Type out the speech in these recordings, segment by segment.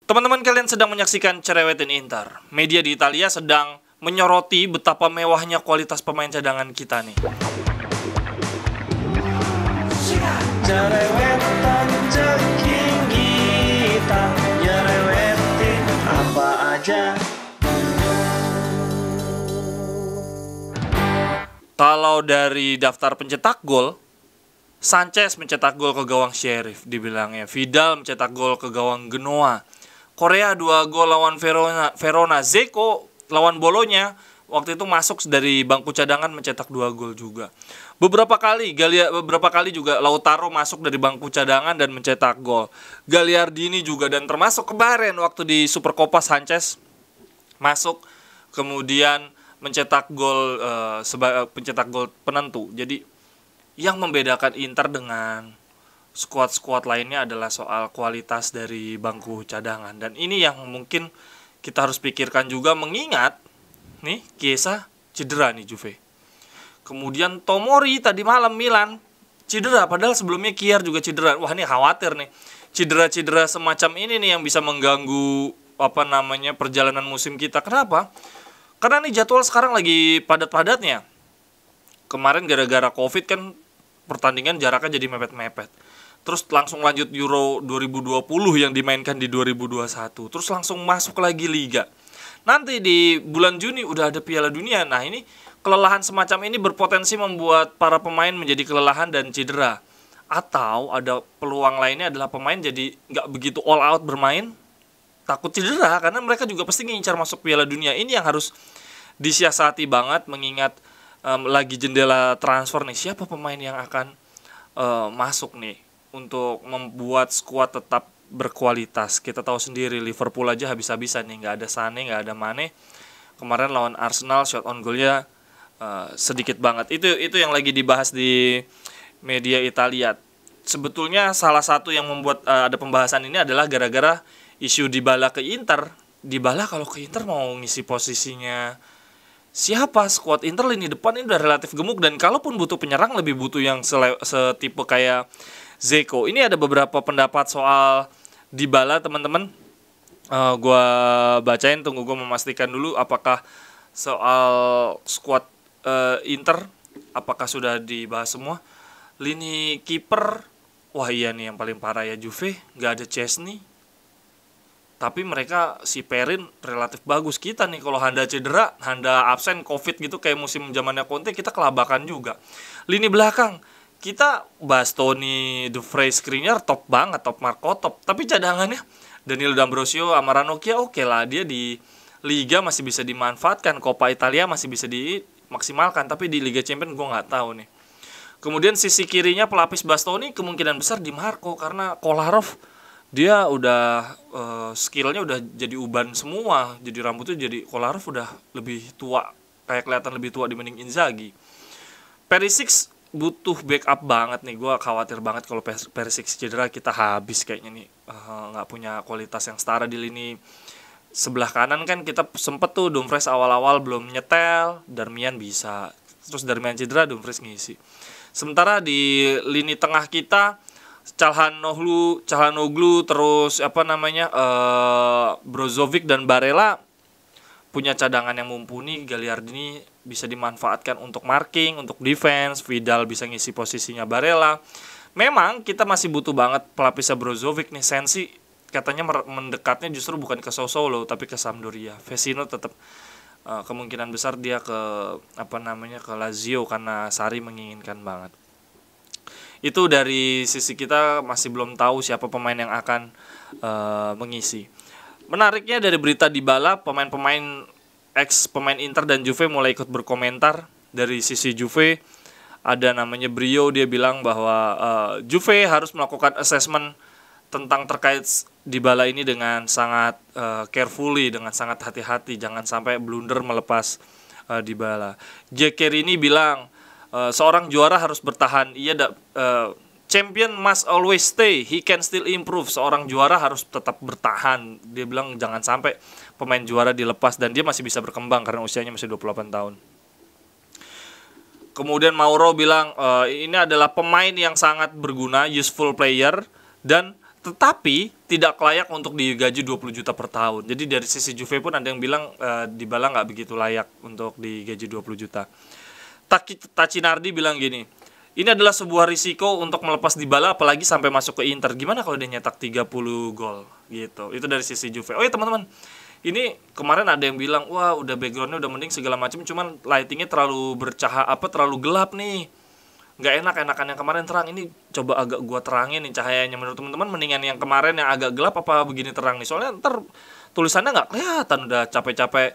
Teman-teman, kalian sedang menyaksikan Cerewetin Inter. Media di Italia sedang menyoroti betapa mewahnya kualitas pemain cadangan kita nih. Cerewetan ceking kita, nyerewetin apa aja. Kalau dari daftar pencetak gol, Sanchez mencetak gol ke gawang Sheriff dibilangnya, Vidal mencetak gol ke gawang Genoa, Korea 2 gol lawan Verona, Zeko lawan Bolonya waktu itu masuk dari bangku cadangan mencetak 2 gol juga. Beberapa kali juga Lautaro masuk dari bangku cadangan dan mencetak gol. Gagliardini juga, dan termasuk kemarin waktu di Supercopa Sanchez masuk kemudian mencetak gol sebagai pencetak gol penentu. Jadi yang membedakan Inter dengan skuad-skuad lainnya adalah soal kualitas dari bangku cadangan, dan ini yang mungkin kita harus pikirkan juga, mengingat nih Chiesa cedera nih Juve. Kemudian Tomori tadi malam Milan cedera, padahal sebelumnya Kier juga cedera. Wah, ini khawatir nih. Cedera-cedera semacam ini nih yang bisa mengganggu perjalanan musim kita. Kenapa? Karena nih jadwal sekarang lagi padat-padatnya. Kemarin gara-gara Covid kan pertandingan jaraknya jadi mepet-mepet. Terus langsung lanjut Euro 2020 yang dimainkan di 2021. Terus langsung masuk lagi Liga. Nanti di bulan Juni udah ada Piala Dunia. Nah, ini kelelahan semacam ini berpotensi membuat para pemain menjadi kelelahan dan cedera. Atau ada peluang lainnya adalah pemain jadi nggak begitu all out bermain, takut cedera, karena mereka juga pasti ngincar masuk Piala Dunia. Ini yang harus disiasati banget, mengingat lagi jendela transfer nih. Siapa pemain yang akan masuk nih untuk membuat skuad tetap berkualitas. Kita tahu sendiri Liverpool aja habis-habisan nih, nggak ada Sané, nggak ada Mane. Kemarin lawan Arsenal shot on goalnya sedikit banget. Itu yang lagi dibahas di media Italia. Sebetulnya salah satu yang membuat ada pembahasan ini adalah gara-gara isu Dybala ke Inter. Dybala kalau ke Inter mau ngisi posisinya siapa? Skuad Inter lini depan ini udah relatif gemuk, dan kalaupun butuh penyerang lebih butuh yang setipe kayak Zeko. Ini ada beberapa pendapat soal Dybala, teman-teman. Gua bacain, tunggu gue memastikan dulu apakah soal skuad Inter apakah sudah dibahas semua. Lini kiper, wah iya nih yang paling parah ya Juve, nggak ada Chesney. Tapi mereka si Perin relatif bagus. Kita nih kalau Handa cedera, Handa absen Covid gitu kayak musim zamannya Conte, kita kelabakan juga. Lini belakang kita Bastoni, De Vrij, Skriniar top banget, top Marco top. Tapi cadangannya Danilo D'Ambrosio sama Ranocchia oke lah, dia di Liga masih bisa dimanfaatkan, Coppa Italia masih bisa dimaksimalkan, tapi di Liga Champions gue nggak tahu nih. Kemudian sisi kirinya pelapis Bastoni kemungkinan besar di Marco, karena Kolarov dia udah skillnya udah jadi uban semua, jadi rambutnya jadi Kolarov udah lebih tua, kayak kelihatan lebih tua dibanding Inzaghi. Perisic butuh backup banget nih, gue khawatir banget kalau Perisic cedera kita habis kayaknya nih, nggak punya kualitas yang setara di lini sebelah kanan. Kan kita sempet tuh Dumfries awal-awal belum nyetel, Darmian bisa, terus Darmian cedera, Dumfries ngisi. Sementara di lini tengah kita Calhanoglu, terus Brozovic dan Barella punya cadangan yang mumpuni. Gagliardini bisa dimanfaatkan untuk marking, untuk defense. Vidal bisa ngisi posisinya Barella. Memang kita masih butuh banget pelapisnya Brozovic nih. Sensi katanya mendekatnya justru bukan ke Sassuolo tapi ke Sampdoria. Vecino tetap kemungkinan besar dia ke ke Lazio karena Sarri menginginkan banget. Itu dari sisi kita masih belum tahu siapa pemain yang akan mengisi. Menariknya dari berita Dybala, pemain-pemain pemain Inter dan Juve mulai ikut berkomentar. Dari sisi Juve ada namanya Brio, dia bilang bahwa Juve harus melakukan assessment tentang terkait Dybala ini dengan sangat carefully, dengan sangat hati-hati, jangan sampai blunder melepas Dybala. Giaccherini bilang seorang juara harus bertahan. Champion must always stay, he can still improve. Seorang juara harus tetap bertahan. Dia bilang jangan sampai pemain juara dilepas, dan dia masih bisa berkembang karena usianya masih 28 tahun. Kemudian Mauro bilang ini adalah pemain yang sangat berguna, useful player, dan tetapi tidak layak untuk digaji 20 juta per tahun. Jadi dari sisi Juve pun ada yang bilang Dybala nggak begitu layak untuk digaji 20 juta. Tacinardi bilang gini, ini adalah sebuah risiko untuk melepas Dybala apalagi sampai masuk ke Inter. Gimana kalau dia nyetak 30 gol gitu. Itu dari sisi Juve. Oh ya teman-teman, ini kemarin ada yang bilang, wah udah backgroundnya udah mending segala macam, cuman lightingnya terlalu terlalu gelap nih. Nggak enakan yang kemarin terang, ini coba agak gua terangin nih cahayanya. Menurut teman-teman mendingan yang kemarin yang agak gelap apa begini terang nih? Soalnya ntar tulisannya nggak kelihatan, udah capek-capek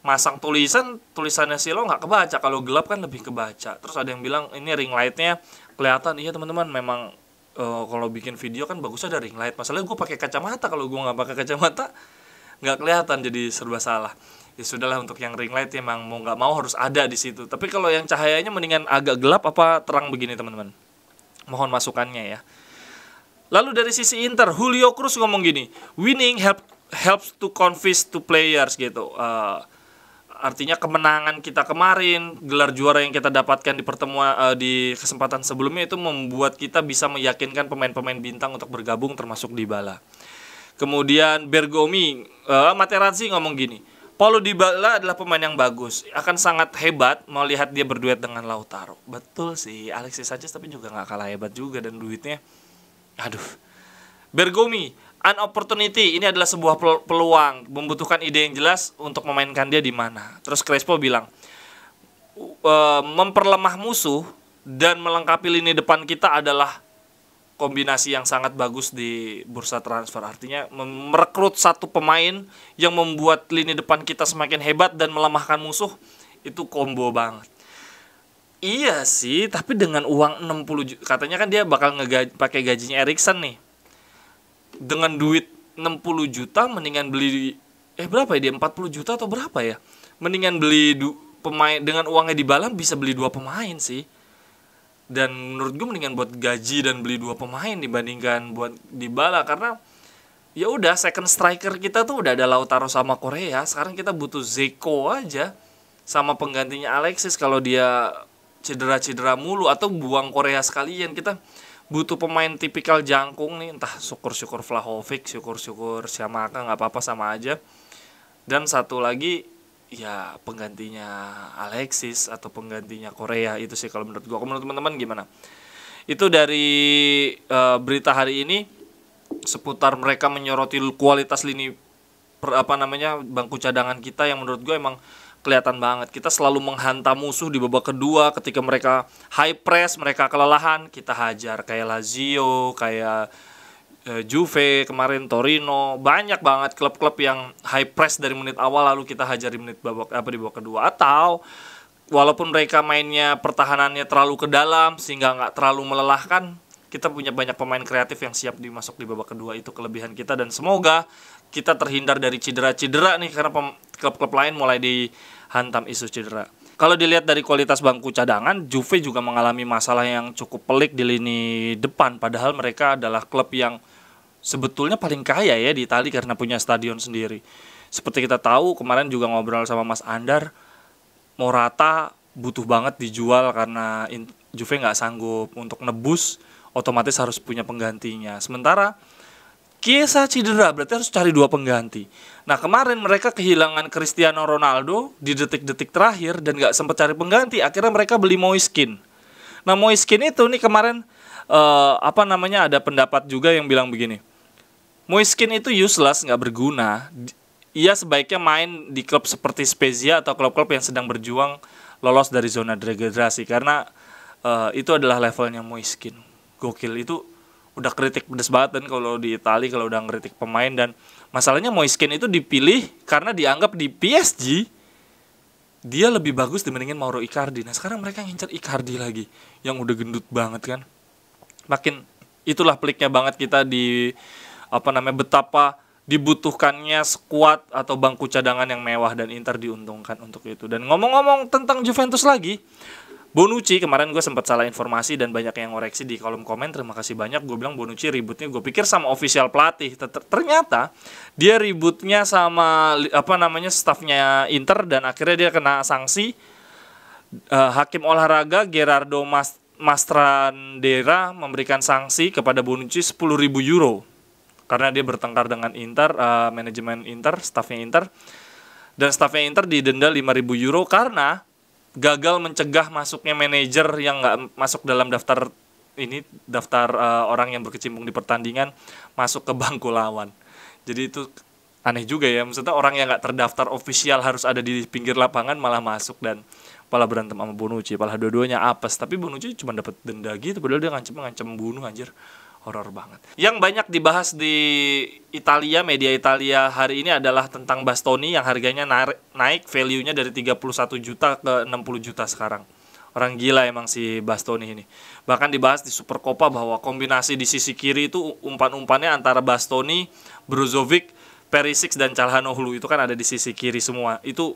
masang tulisannya Silo nggak kebaca. Kalau gelap kan lebih kebaca. Terus ada yang bilang ini ring lightnya kelihatan. Iya teman-teman, memang kalau bikin video kan bagusnya ada ring light. Masalahnya gue pakai kacamata, kalau gue nggak pakai kacamata nggak kelihatan, jadi serba salah. Ya sudahlah, untuk yang ring light emang mau nggak mau harus ada di situ. Tapi kalau yang cahayanya mendingan agak gelap apa terang begini teman-teman. Mohon masukannya ya. Lalu dari sisi Inter, Julio Cruz ngomong gini, winning helps to convince to players gitu. Artinya kemenangan kita kemarin, gelar juara yang kita dapatkan di pertemuan di kesempatan sebelumnya itu membuat kita bisa meyakinkan pemain-pemain bintang untuk bergabung termasuk Dybala. Kemudian Bergomi, Materazzi ngomong gini, Paulo Dybala adalah pemain yang bagus, akan sangat hebat melihat dia berduet dengan Lautaro. Betul sih, Alexis Sanchez tapi juga nggak kalah hebat juga dan duitnya, aduh. Bergomi, an opportunity, ini adalah sebuah peluang, membutuhkan ide yang jelas untuk memainkan dia di mana. Terus Crespo bilang, memperlemah musuh dan melengkapi lini depan kita adalah kombinasi yang sangat bagus di bursa transfer. Artinya merekrut satu pemain yang membuat lini depan kita semakin hebat dan melemahkan musuh, itu combo banget. Iya sih, tapi dengan uang 60 juta, katanya kan dia bakal pakai gajinya Eriksen nih. Dengan duit 60 juta mendingan beli berapa ya dia, 40 juta atau berapa ya? Mendingan beli pemain, dengan uangnya Dybala bisa beli 2 pemain sih. Dan menurut gue mendingan buat gaji dan beli 2 pemain dibandingkan buat Dybala, karena ya udah second striker kita tuh udah ada Lautaro sama Korea. Sekarang kita butuh Zeko aja sama penggantinya Alexis kalau dia cedera mulu, atau buang Korea sekalian. Kita butuh pemain tipikal jangkung nih, entah syukur Vlahovic, syukur Siamaka, nggak apa-apa sama aja. Dan satu lagi ya penggantinya Alexis atau penggantinya Korea, itu sih kalau menurut gua. Menurut teman-teman gimana? Itu dari berita hari ini seputar mereka menyoroti kualitas lini bangku cadangan kita, yang menurut gua emang kelihatan banget. Kita selalu menghantam musuh di babak kedua ketika mereka high press, mereka kelelahan, kita hajar kayak Lazio, kayak Juve kemarin, Torino, banyak banget klub-klub yang high press dari menit awal lalu kita hajar di babak kedua. Atau walaupun mereka mainnya pertahanannya terlalu ke dalam sehingga nggak terlalu melelahkan, kita punya banyak pemain kreatif yang siap dimasuk di babak kedua. Itu kelebihan kita, dan semoga kita terhindar dari cedera nih, karena klub-klub lain mulai dihantam isu cedera. Kalau dilihat dari kualitas bangku cadangan, Juve juga mengalami masalah yang cukup pelik di lini depan, padahal mereka adalah klub yang sebetulnya paling kaya ya di Italia karena punya stadion sendiri. Seperti kita tahu, kemarin juga ngobrol sama Mas Andar, Morata butuh banget dijual karena Juve nggak sanggup untuk nebus, otomatis harus punya penggantinya. Sementara Chiesa cedera, berarti harus cari 2 pengganti. Nah kemarin mereka kehilangan Cristiano Ronaldo di detik-detik terakhir dan nggak sempat cari pengganti. Akhirnya mereka beli Moiskin. Nah Moiskin itu nih kemarin ada pendapat juga yang bilang begini, Moiskin itu useless, nggak berguna. Ia sebaiknya main di klub seperti Spezia atau klub-klub yang sedang berjuang lolos dari zona degradasi, karena itu adalah levelnya Moiskin. Gokil, itu udah kritik pedes banget. Dan kalau di Italia kalau udah ngeritik pemain, dan masalahnya Moiskin itu dipilih karena dianggap di PSG dia lebih bagus dibandingin Mauro Icardi. Nah sekarang mereka ngincar Icardi lagi yang udah gendut banget kan. Makin itulah peliknya banget kita di betapa dibutuhkannya skuad atau bangku cadangan yang mewah, dan Inter diuntungkan untuk itu. Dan ngomong-ngomong tentang Juventus lagi, Bonucci kemarin gue sempat salah informasi dan banyak yang ngoreksi di kolom komen. Terima kasih banyak. Gue bilang Bonucci ributnya, gue pikir sama official pelatih, ternyata dia ributnya sama stafnya Inter, dan akhirnya dia kena sanksi. Hakim olahraga Gerardo Mastrandera memberikan sanksi kepada Bonucci 10.000 euro karena dia bertengkar dengan Inter, manajemen Inter, stafnya Inter. Dan stafnya Inter didenda 5.000 euro karena gagal mencegah masuknya manajer yang nggak masuk dalam daftar orang yang berkecimpung di pertandingan masuk ke bangku lawan. Jadi itu aneh juga ya, maksudnya orang yang nggak terdaftar ofisial harus ada di pinggir lapangan malah masuk dan malah berantem sama Bonucci, malah dua-duanya apes. Tapi Bonucci cuma dapat denda gitu, padahal dia ngancem bunuh, anjir. Horor banget. Yang banyak dibahas di Italia, media Italia hari ini adalah tentang Bastoni yang harganya naik value-nya dari 31 juta ke 60 juta sekarang. Orang gila emang si Bastoni ini. Bahkan dibahas di Supercoppa bahwa kombinasi di sisi kiri itu umpan-umpannya antara Bastoni, Brozovic, Perisic dan Calhanoglu itu kan ada di sisi kiri semua. Itu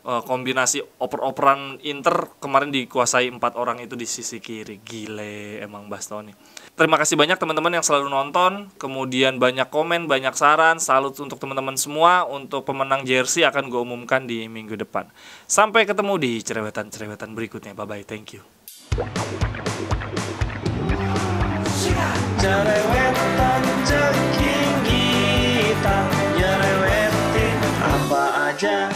kombinasi oper-operan Inter kemarin dikuasai 4 orang itu di sisi kiri. Gile emang Bastoni. Terima kasih banyak teman-teman yang selalu nonton. Kemudian banyak komen, banyak saran. Salut untuk teman-teman semua. Untuk pemenang jersey akan gue umumkan di minggu depan. Sampai ketemu di cerewetan-cerewetan berikutnya. Bye-bye, thank you. Cerewetan ceking kita nyerewetin apa aja.